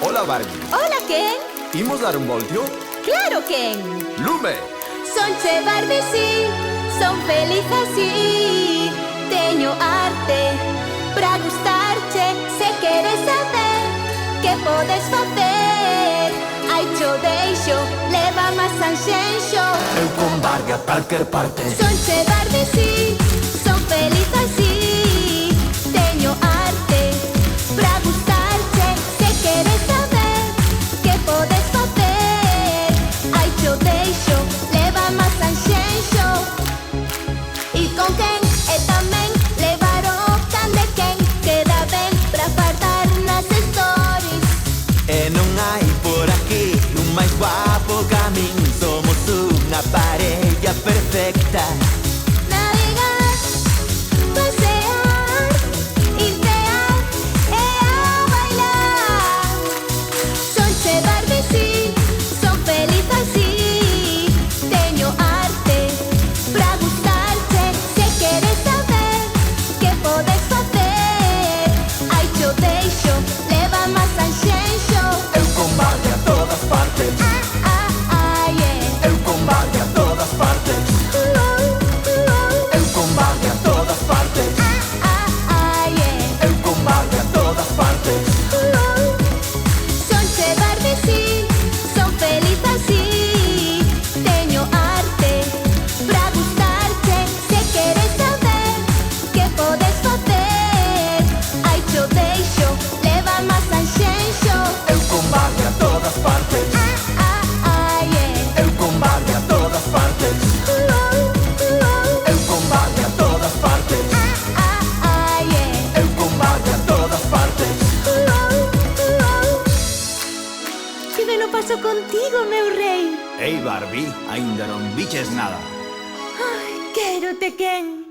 Hola Barbie. Hola, Ken. Imos dar un voltio? Claro, Ken. Lume. Son che Barbie, sí, son felices, sí. Teño arte pra gustarche. Se queres saber que podes facer, ai cho deixo, leva máis anxenxo. Eu con Barbie a calquer parte. Son che Barbie, sí, son felices, sí. Teño arte pra gustarche. Se queres saber que podes facer, ai cho deixo, leva máis anxenxo. E con quen e tamén levar o can de quen queda ben pra fardar nas stories. E non hai por aquí un máis guapo que a min. Somos unha parella perfecta. Navegar, pasear, irtear e a bailar. Son che Barbie, sí, son felices, sí. Teño arte pra gustarche. Se queres saber que podes facer, ai cho deixo, leva máis anxenxo. Eu con Barbie a todas partes. Yeah. Eu con Barbie a todas partes. Eu con Barbie a todas partes. Yeah. Eu con Barbie a todas partes. Son che Barbie, sí, son felices, sí. Teño arte pra gustarche. Se queres saber que podes facer, ai cho deixo, leva máis anxenxo. Eu con Barbie a todas partes. Yeah. Eu con Barbie a todas partes. Eu con Barbie a todas partes. Yeah. Eu con Barbie a todas partes. Que ben o paso contigo, meu rei. Ei Barbie, aínda non viches nada. Ai, quérote, Ken.